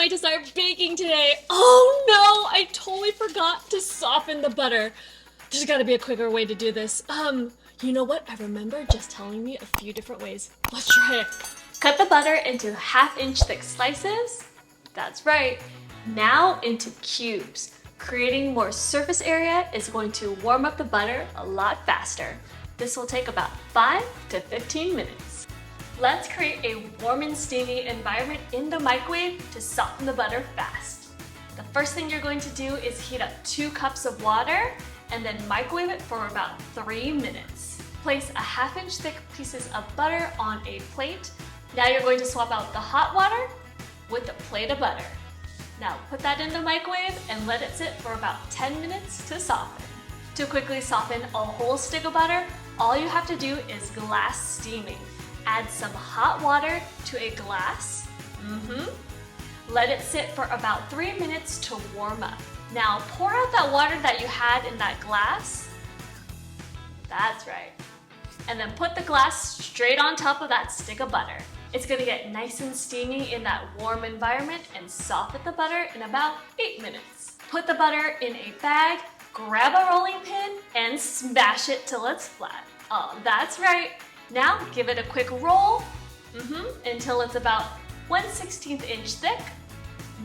wait to start baking today. Oh no, I totally forgot to soften the butter. There's gotta be a quicker way to do this. You know what? I remember just telling me a few different ways. Let's try it. Cut the butter into 1/2-inch thick slices. That's right. Now into cubes. Creating more surface area is going to warm up the butter a lot faster. This will take about 5 to 15 minutes. Let's create a warm and steamy environment in the microwave to soften the butter fast. The first thing you're going to do is heat up 2 cups of water and then microwave it for about 3 minutes. Place 1/2-inch thick pieces of butter on a plate. Now you're going to swap out the hot water with a plate of butter. Now put that in the microwave and let it sit for about 10 minutes to soften. To quickly soften a whole stick of butter, all you have to do is glass steaming. Add some hot water to a glass. Let it sit for about 3 minutes to warm up. Now pour out that water that you had in that glass. That's right. And then put the glass straight on top of that stick of butter. It's gonna get nice and steamy in that warm environment and soften the butter in about 8 minutes. Put the butter in a bag, grab a rolling pin, and smash it till it's flat. Oh, that's right. Now give it a quick roll until it's about 1/16 inch thick.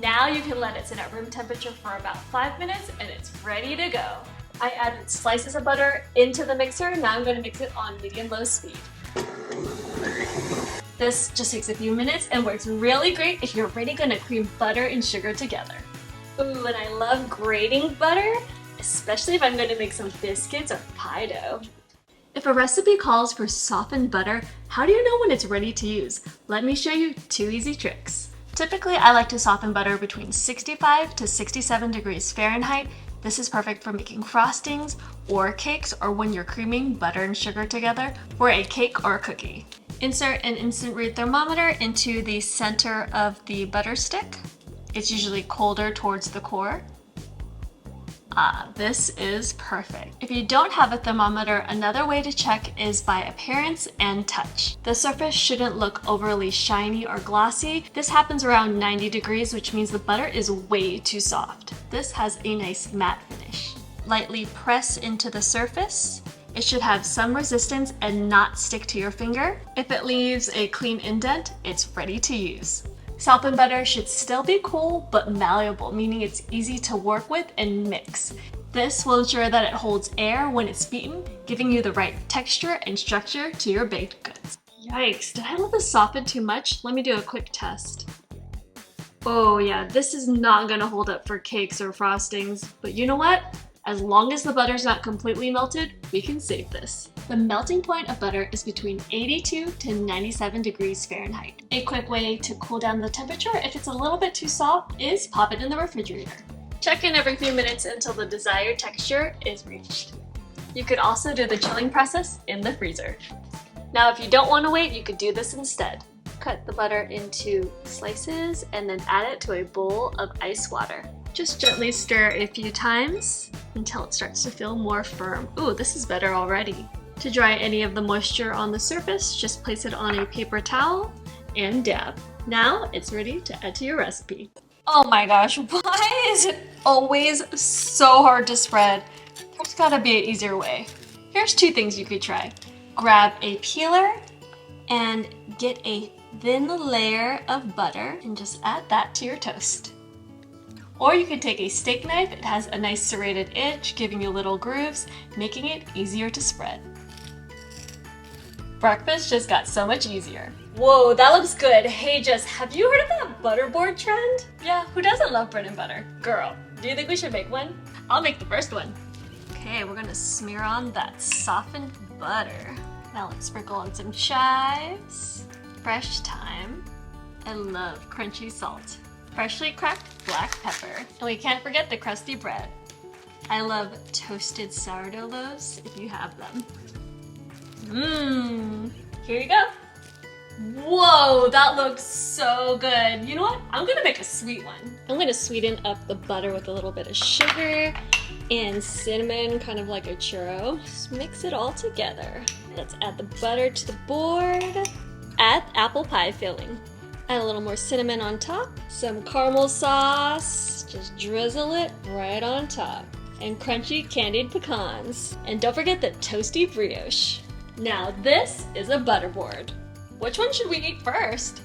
Now you can let it sit at room temperature for about 5 minutes and it's ready to go. I added slices of butter into the mixer. Now I'm gonna mix it on medium-low speed. This just takes a few minutes and works really great if you're already gonna cream butter and sugar together. Ooh, and I love grating butter, especially if I'm gonna make some biscuits or pie dough. If a recipe calls for softened butter, how do you know when it's ready to use? Let me show you 2 easy tricks. Typically, I like to soften butter between 65 to 67 degrees Fahrenheit. This is perfect for making frostings or cakes or when you're creaming butter and sugar together for a cake or a cookie. Insert an instant read thermometer into the center of the butter stick. It's usually colder towards the core. This is perfect. If you don't have a thermometer, another way to check is by appearance and touch. The surface shouldn't look overly shiny or glossy. This happens around 90 degrees, which means the butter is way too soft. This has a nice matte finish. Lightly press into the surface. It should have some resistance and not stick to your finger. If it leaves a clean indent, it's ready to use. Softened butter should still be cool but malleable, meaning it's easy to work with and mix. This will ensure that it holds air when it's beaten, giving you the right texture and structure to your baked goods. Yikes, did I let this soften too much? Let me do a quick test. Oh yeah, this is not gonna hold up for cakes or frostings, but you know what? As long as the butter's not completely melted, we can save this. The melting point of butter is between 82 to 97 degrees Fahrenheit. A quick way to cool down the temperature if it's a little bit too soft is pop it in the refrigerator. Check in every few minutes until the desired texture is reached. You could also do the chilling process in the freezer. Now if you don't want to wait, you could do this instead. Cut the butter into slices and then add it to a bowl of ice water. Just gently stir a few times until it starts to feel more firm. Ooh, this is better already. To dry any of the moisture on the surface, just place it on a paper towel and dab. Now it's ready to add to your recipe. Oh my gosh, why is it always so hard to spread? There's gotta be an easier way. Here's 2 things you could try. Grab a peeler and get a thin layer of butter and just add that to your toast. Or you could take a steak knife. It has a nice serrated edge, giving you little grooves, making it easier to spread. Breakfast just got so much easier. Whoa, that looks good. Hey Jess, have you heard of that butterboard trend? Yeah, who doesn't love bread and butter? Girl, do you think we should make one? I'll make the first one. Okay, we're gonna smear on that softened butter. Now let's sprinkle on some chives, fresh thyme. I love crunchy salt. Freshly cracked black pepper. And we can't forget the crusty bread. I love toasted sourdough loaves if you have them. Here you go. Whoa, that looks so good. You know what? I'm gonna make a sweet one. I'm gonna sweeten up the butter with a little bit of sugar and cinnamon, kind of like a churro. Just mix it all together. Let's add the butter to the board. Add apple pie filling. Add a little more cinnamon on top, some caramel sauce, just drizzle it right on top, and crunchy candied pecans. And don't forget the toasty brioche. Now this is a butterboard. Which one should we eat first?